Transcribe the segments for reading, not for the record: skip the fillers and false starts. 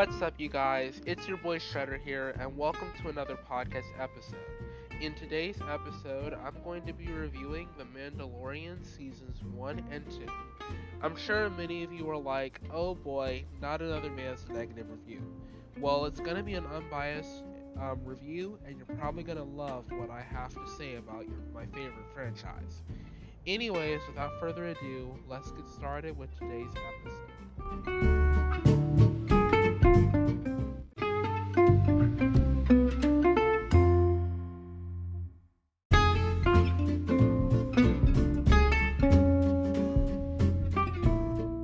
What's up, you guys? It's your boy Shredder here, and welcome to another podcast episode. In today's episode, I'm going to be reviewing The Mandalorian Seasons 1 and 2. I'm sure many of you are like, oh boy, not another man's negative review. Well, it's going to be an unbiased review, and you're probably going to love what I have to say about my favorite franchise. Anyways, without further ado, let's get started with today's episode.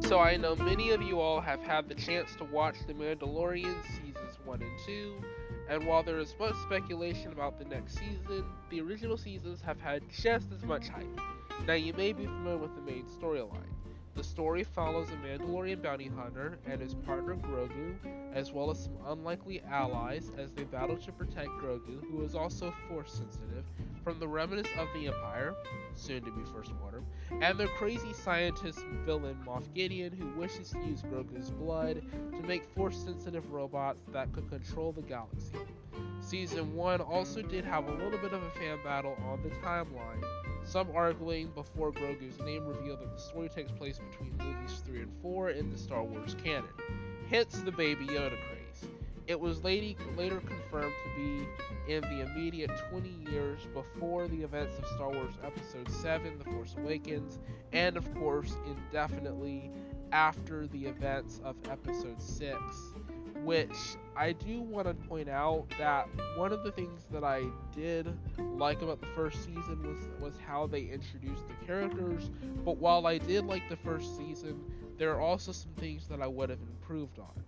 So I know many of you all have had the chance to watch The Mandalorian Seasons 1 and 2, and while there is much speculation about the next season, the original seasons have had just as much hype. Now you may be familiar with the main storyline. The story follows a Mandalorian bounty hunter and his partner Grogu, as well as some unlikely allies as they battle to protect Grogu, who is also force sensitive, from the remnants of the Empire, soon to be First Order, and their crazy scientist villain Moff Gideon, who wishes to use Grogu's blood to make force-sensitive robots that could control the galaxy. Season 1 also did have a little bit of a fan battle on the timeline, some arguing before Grogu's name revealed that the story takes place between movies 3 and 4 in the Star Wars canon, hence the Baby Yoda craze. It was later confirmed to be in the immediate 20 years before the events of Star Wars Episode 7, The Force Awakens, and of course indefinitely after the events of Episode 6, which I do want to point out that one of the things that I did like about the first season was how they introduced the characters, but while I did like the first season, there are also some things that I would have improved on.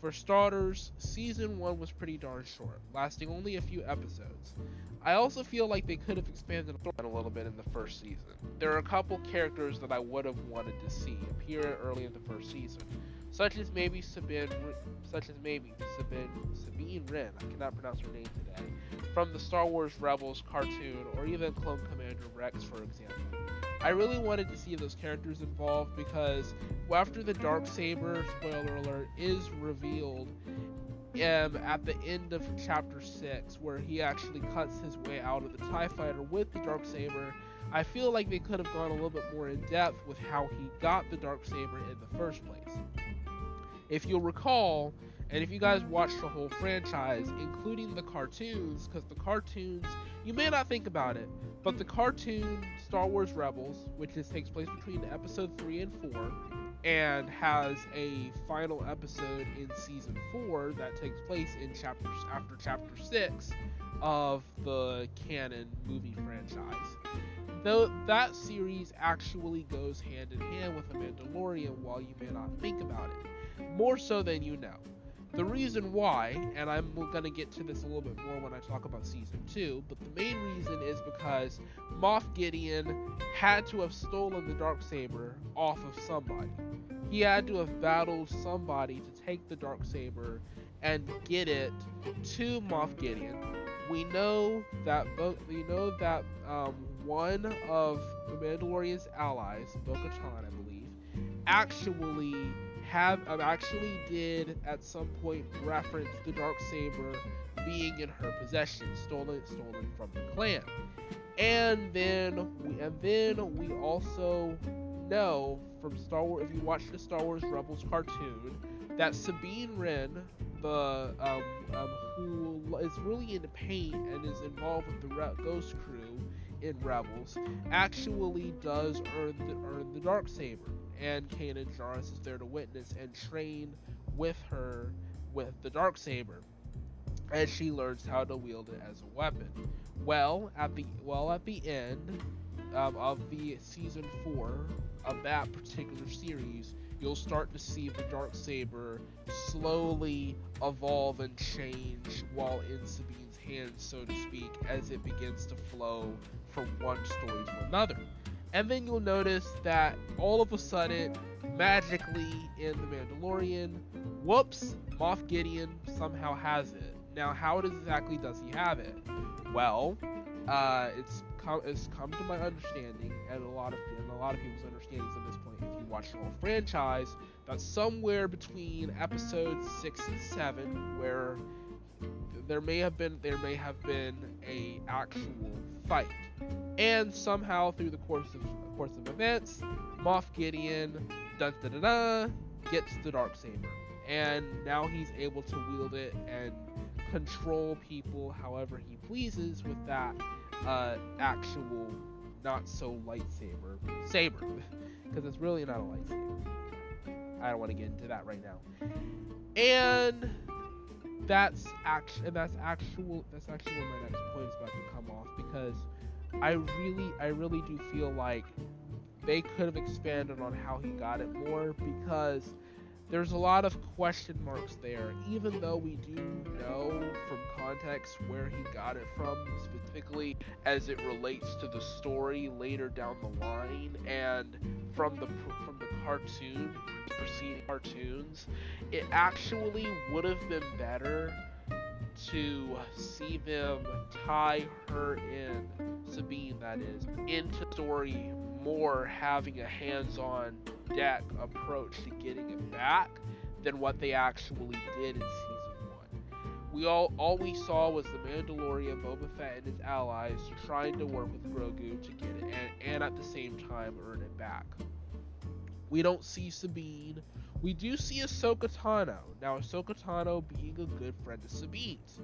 For starters, Season 1 was pretty darn short, lasting only a few episodes. I also feel like they could have expanded on a little bit in the first season. There are a couple characters that I would have wanted to see appear early in the first season, such as maybe Sabine Wren, I cannot pronounce her name today, from the Star Wars Rebels cartoon, or even Clone Commander Rex, for example. I really wanted to see those characters involved because after the Darksaber, spoiler alert, is revealed at the end of Chapter 6, where he actually cuts his way out of the TIE Fighter with the Darksaber, I feel like they could have gone a little bit more in depth with how he got the Darksaber in the first place. If you'll recall, and if you guys watched the whole franchise, including the cartoons, because the cartoons, you may not think about it, but the cartoon Star Wars Rebels, which takes place between episode 3 and 4, and has a final episode in season 4 that takes place in after chapter 6 of the canon movie franchise. Though that series actually goes hand in hand with The Mandalorian, while you may not think about it, more so than you know. The reason why, and I'm going to get to this a little bit more when I talk about Season 2, but the main reason is because Moff Gideon had to have stolen the Darksaber off of somebody. He had to have battled somebody to take the Darksaber and get it to Moff Gideon. We know that one of the Mandalorian's allies, Bo-Katan, I believe, actually did at some point reference the Darksaber being in her possession, stolen from the clan. And then we also know from Star Wars, if you watch the Star Wars Rebels cartoon, that Sabine Wren, who is really into paint and is involved with the Ghost Crew in Rebels, actually does earn the Darksaber. And Kanan Jarrus is there to witness and train with her with the Darksaber as she learns how to wield it as a weapon. At the end of the season 4 of that particular series, you'll start to see the Darksaber slowly evolve and change while in Sabine's hands, so to speak, as it begins to flow from one story to another. And then you'll notice that all of a sudden, magically in The Mandalorian, whoops, Moff Gideon somehow has it. Now, how exactly does he have it? Well, it's come to my understanding, and a lot of people's understandings at this point, if you watch the whole franchise, that somewhere between episodes 6 and 7, where there may have been a actual fight, and somehow through the course of events, Moff Gideon gets the Darksaber, and now he's able to wield it and control people however he pleases with that actual not so lightsaber saber, because it's really not a lightsaber. I don't want to get into that right now. And that's actually where my next point is about to come off, because I really do feel like they could have expanded on how he got it more, because there's a lot of question marks there, even though we do know from context where he got it from, specifically as it relates to the story later down the line, and from the preceding cartoons. It actually would have been better to see them tie her in, Sabine that is, into the story more, having a hands-on deck approach to getting it back than what they actually did in season 1. All we saw was the Mandalorian, Boba Fett, and his allies trying to work with Grogu to get it, and at the same time earn it back. We don't see Sabine. We do see Ahsoka Tano. Now, Ahsoka Tano being a good friend of Sabine's.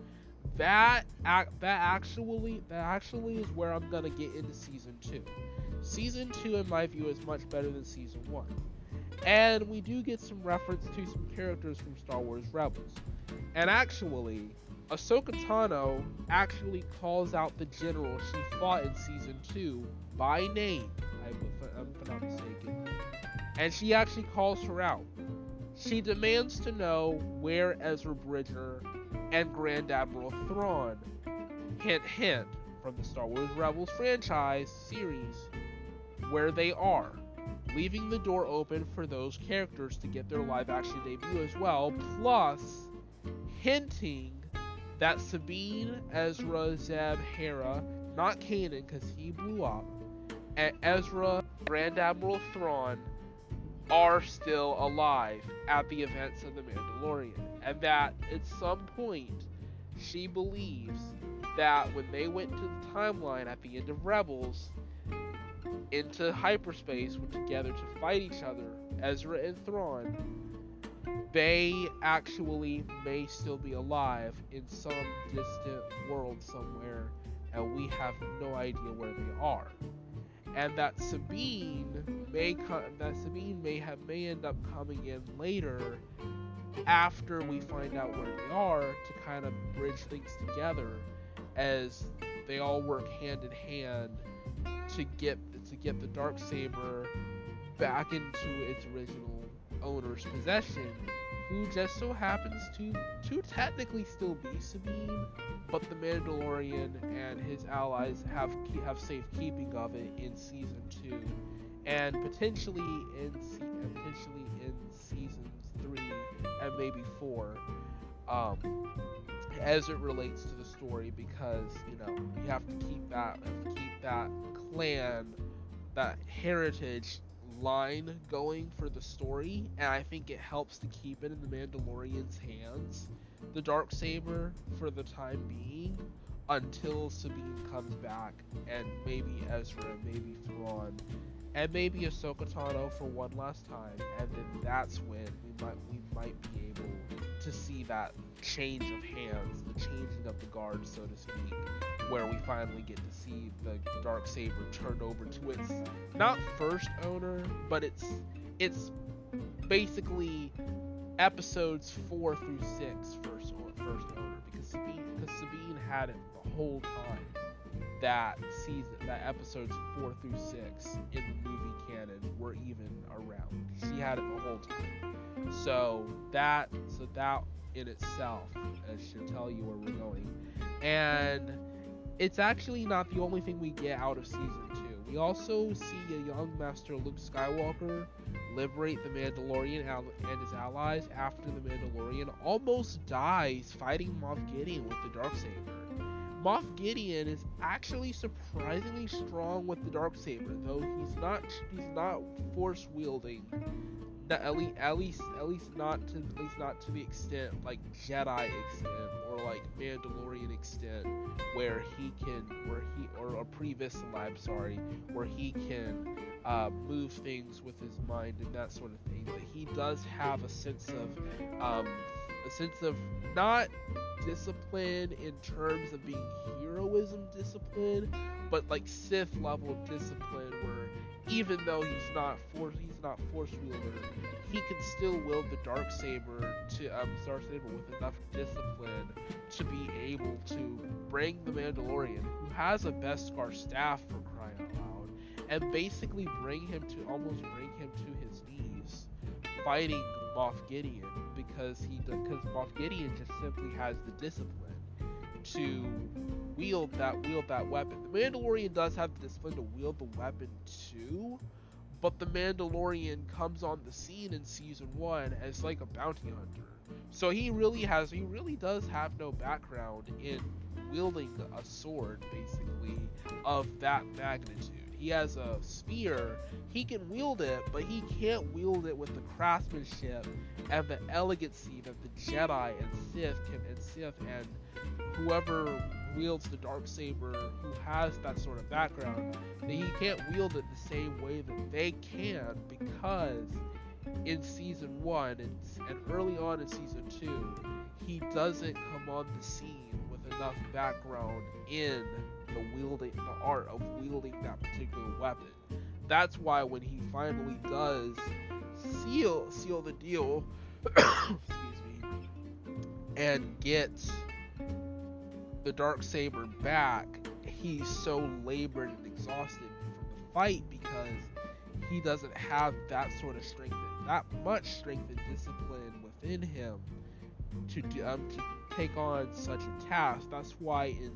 That actually is where I'm gonna get into season 2. Season 2, in my view, is much better than season 1. And we do get some reference to some characters from Star Wars Rebels. And actually, Ahsoka Tano actually calls out the general she fought in season 2 by name, if I'm not mistaken. And she actually calls her out. She demands to know where Ezra Bridger and Grand Admiral Thrawn, hint hint, from the Star Wars Rebels franchise series, where they are, leaving the door open for those characters to get their live action debut as well, plus hinting that Sabine, Ezra, Zeb, Hera, not Kanan because he blew up, and Ezra, Grand Admiral Thrawn are still alive at the events of The Mandalorian, and that at some point she believes that when they went to the timeline at the end of Rebels into hyperspace together to fight each other, Ezra and Thrawn, they actually may still be alive in some distant world somewhere, and we have no idea where they are. And that Sabine may end up coming in later after we find out where they are, to kind of bridge things together as they all work hand in hand to get the Darksaber back into its original owner's possession, who just so happens to technically still be Sabine, but the Mandalorian and his allies have safekeeping of it in season 2, and potentially in seasons 3 and maybe 4, as it relates to the story, because we have to keep that clan, that heritage line going for the story, and I think it helps to keep it in the Mandalorian's hands, the Darksaber, for the time being, until Sabine comes back, and maybe Ezra, maybe Thrawn, and maybe Ahsoka Tano for one last time, and then that's when we might be able to see that change of hands, the changing of the guard, so to speak, where we finally get to see the Darksaber turned over to its not first owner, but it's basically episodes 4 through 6 first owner, because Sabine had it the whole time that episodes 4 through 6 in the movie canon were even around. She had it the whole time. So that in itself should tell you where we're going. And it's actually not the only thing we get out of season 2. We also see a young Master Luke Skywalker liberate the Mandalorian and his allies after the Mandalorian almost dies fighting Moff Gideon with the Darksaber. Moff Gideon is actually surprisingly strong with the Darksaber, though he's not force wielding. At least not to the extent like Jedi extent or like Mandalorian extent where or a previous lab, sorry, where he can move things with his mind and that sort of thing. But he does have a sense of not discipline in terms of being heroism discipline, but like Sith level discipline where even though he's not force wielder, he can still wield the Darksaber with enough discipline to be able to bring the Mandalorian, who has a Beskar staff for crying out loud, and basically bring him to his knees, fighting Moff Gideon because Moff Gideon just simply has the discipline to wield that weapon. The Mandalorian does have the discipline to wield the weapon too, but the Mandalorian comes on the scene in season 1 as like a bounty hunter. So he really does have no background in wielding a sword, basically, of that magnitude. He has a spear, he can wield it, but he can't wield it with the craftsmanship and the elegancy that the Jedi and Sith and whoever wields the Darksaber who has that sort of background, that he can't wield it the same way that they can, because in season 1 and early on in season 2, he doesn't come on the scene with enough background in the art of wielding that particular weapon. That's why when he finally does seal the deal, excuse me, and gets the Darksaber back, he's so labored and exhausted from the fight because he doesn't have that sort of strength, that much strength and discipline within him to take on such a task. That's why in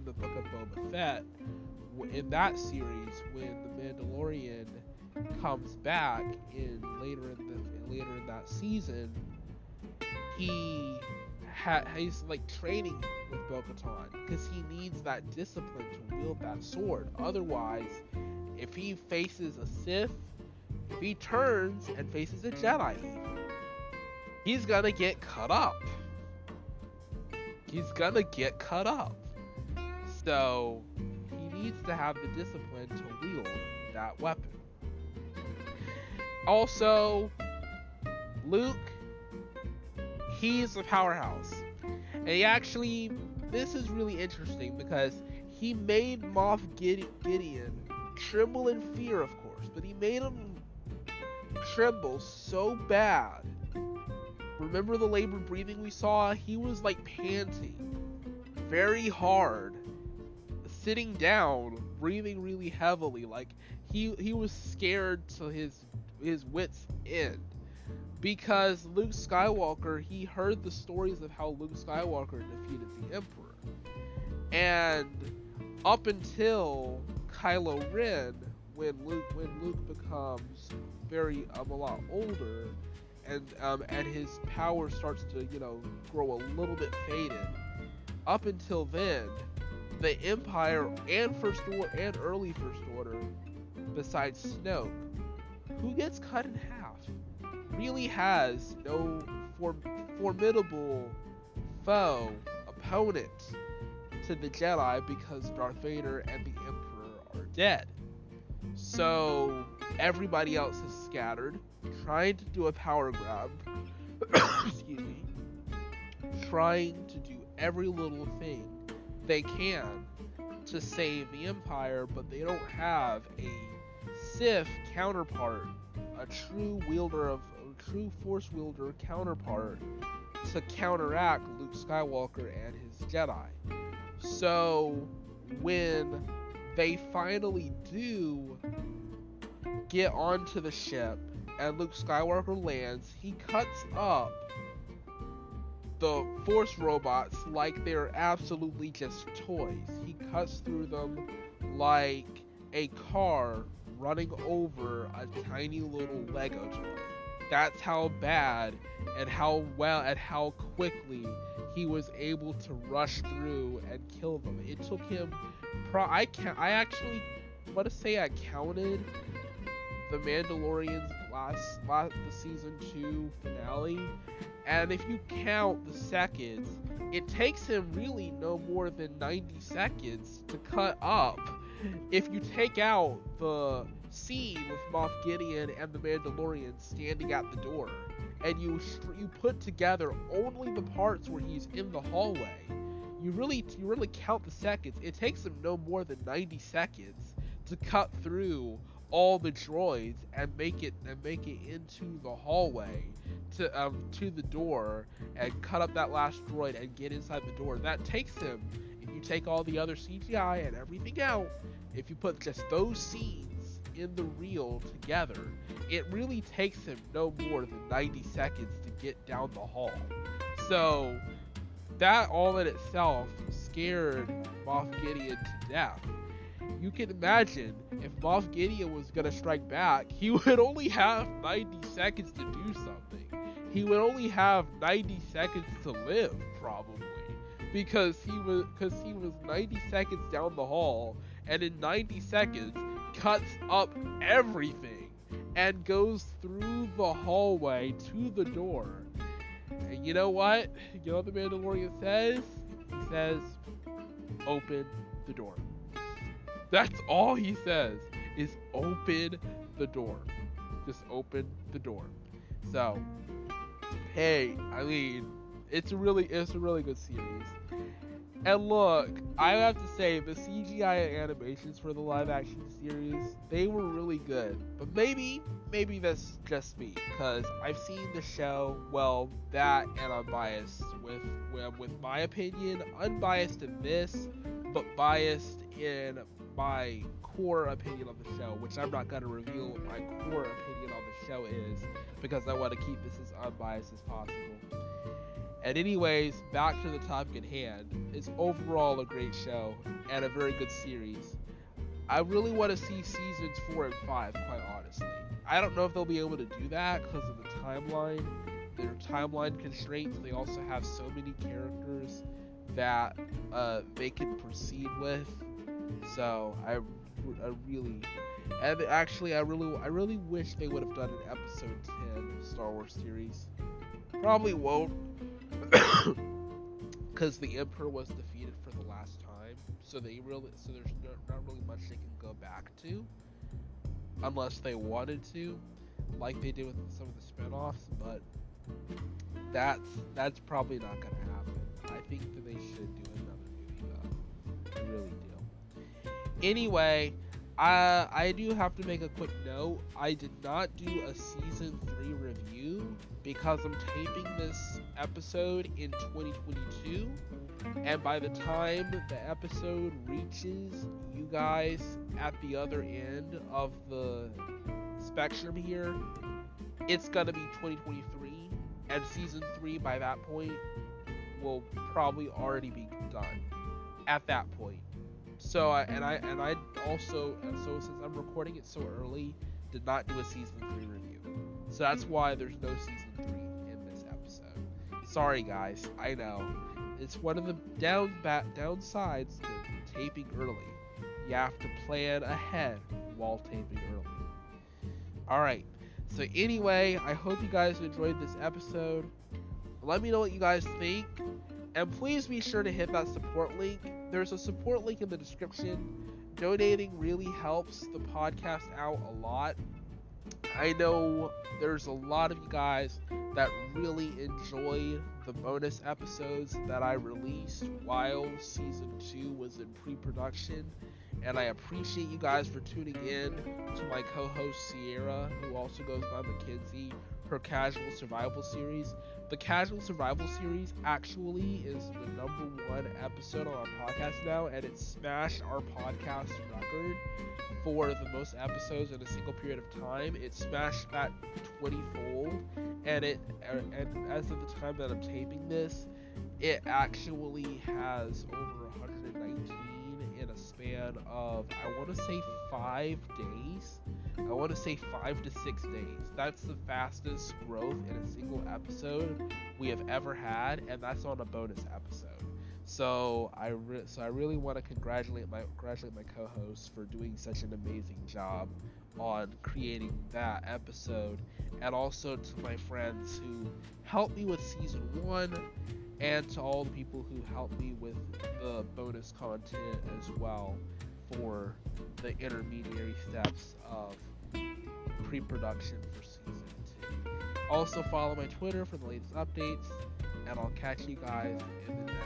the Book of Boba Fett, in that series, when the Mandalorian comes back later in that season, he's like training with Bo-Katan because he needs that discipline to wield that sword. Otherwise, if he faces a Sith, if he turns and faces a Jedi, he's gonna get cut up. So he needs to have the discipline to wield that weapon. Also, Luke, he's a powerhouse. And this is really interesting because he made Moff Gideon tremble in fear, of course, but he made him tremble so bad. Remember the labored breathing we saw? He was like panting very hard, sitting down, breathing really heavily, like he was scared to his wits' end. Because Luke Skywalker, he heard the stories of how Luke Skywalker defeated the Emperor. And up until Kylo Ren, when Luke becomes a lot older, and his power starts to, grow a little bit faded. Up until then, the Empire and early First Order, besides Snoke, who gets cut in half, really has no formidable opponent to the Jedi because Darth Vader and the Emperor are dead. So everybody else is scattered, trying to do a power grab, excuse me, trying to do every little thing they can to save the Empire, but they don't have a Sith counterpart, a true Force wielder counterpart to counteract Luke Skywalker and his Jedi. So when they finally do get onto the ship and Luke Skywalker lands, he cuts up the Force robots like they're absolutely just toys. He cuts through them like a car running over a tiny little Lego toy. That's how bad and how quickly he was able to rush through and kill them. It took him, I actually want to say I counted the Mandalorian's the season 2 finale, and if you count the seconds, it takes him really no more than 90 seconds to cut up. If you take out the scene with Moff Gideon and the Mandalorian standing at the door, and you put together only the parts where he's in the hallway, you really count the seconds. It takes him no more than 90 seconds to cut through all the droids and make it into the hallway to the door and cut up that last droid and get inside the door. That takes him, if you take all the other CGI and everything out, if you put just those scenes in the reel together, it really takes him no more than 90 seconds to get down the hall. So that all in itself scared Moff Gideon to death. You can imagine if Moff Gideon was gonna strike back, he would only have 90 seconds to do something. He would only have 90 seconds to live, probably, because he was 90 seconds down the hall, and in 90 seconds cuts up everything and goes through the hallway to the door. And you know what? You know what the Mandalorian says? He says, "Open the door." That's all he says, is open the door. Just open the door. So, hey, I mean, it's a really good series. And look, I have to say, the CGI animations for the live action series, they were really good. But maybe that's just me, because I've seen the show, well, that and unbiased with my opinion, unbiased in this, but biased in my core opinion on the show, which I'm not going to reveal what my core opinion on the show is, because I want to keep this as unbiased as possible. And anyways, back to the topic at hand. It's overall a great show, and a very good series. I really want to see seasons 4 and 5, quite honestly. I don't know if they'll be able to do that because of the timeline. Their timeline constraints, they also have so many characters that they can proceed with. So I really wish they would have done an episode 10 Star Wars series. Probably won't, because the Emperor was defeated for the last time. So there's not really much they can go back to, unless they wanted to, like they did with some of the spinoffs. But that's probably not gonna happen. I think that they should do another movie though. I really do. Anyway, I do have to make a quick note. I did not do a season 3 review because I'm taping this episode in 2022, and by the time the episode reaches you guys at the other end of the spectrum here, it's gonna be 2023, and season 3 by that point will probably already be done at that point. So since I'm recording it so early, did not do a season 3 review. So that's why there's no season 3 in this episode. Sorry guys, I know. It's one of the downsides to taping early. You have to plan ahead while taping early. Alright, so anyway, I hope you guys enjoyed this episode. Let me know what you guys think. And please be sure to hit that support link. There's a support link in the description. Donating really helps the podcast out a lot. I know there's a lot of you guys that really enjoy the bonus episodes that I released while season 2 was in pre-production. And I appreciate you guys for tuning in to my co-host Sierra, who also goes by Mackenzie, her Casual Survival series. The Casual Survival series actually is the #1 episode on our podcast now, and it smashed our podcast record for the most episodes in a single period of time. It smashed that 20-fold, and as of the time that I'm taping this, it actually has over 119 in a span of, I want to say, 5 days. I want to say 5 to 6 days. That's the fastest growth in a single episode we have ever had, and that's on a bonus episode. So I really want to congratulate my co-host for doing such an amazing job on creating that episode, and also to my friends who helped me with season 1, and to all the people who helped me with the bonus content as well for the intermediary steps of pre-production for season 2. Also follow my Twitter for the latest updates, and I'll catch you guys in the next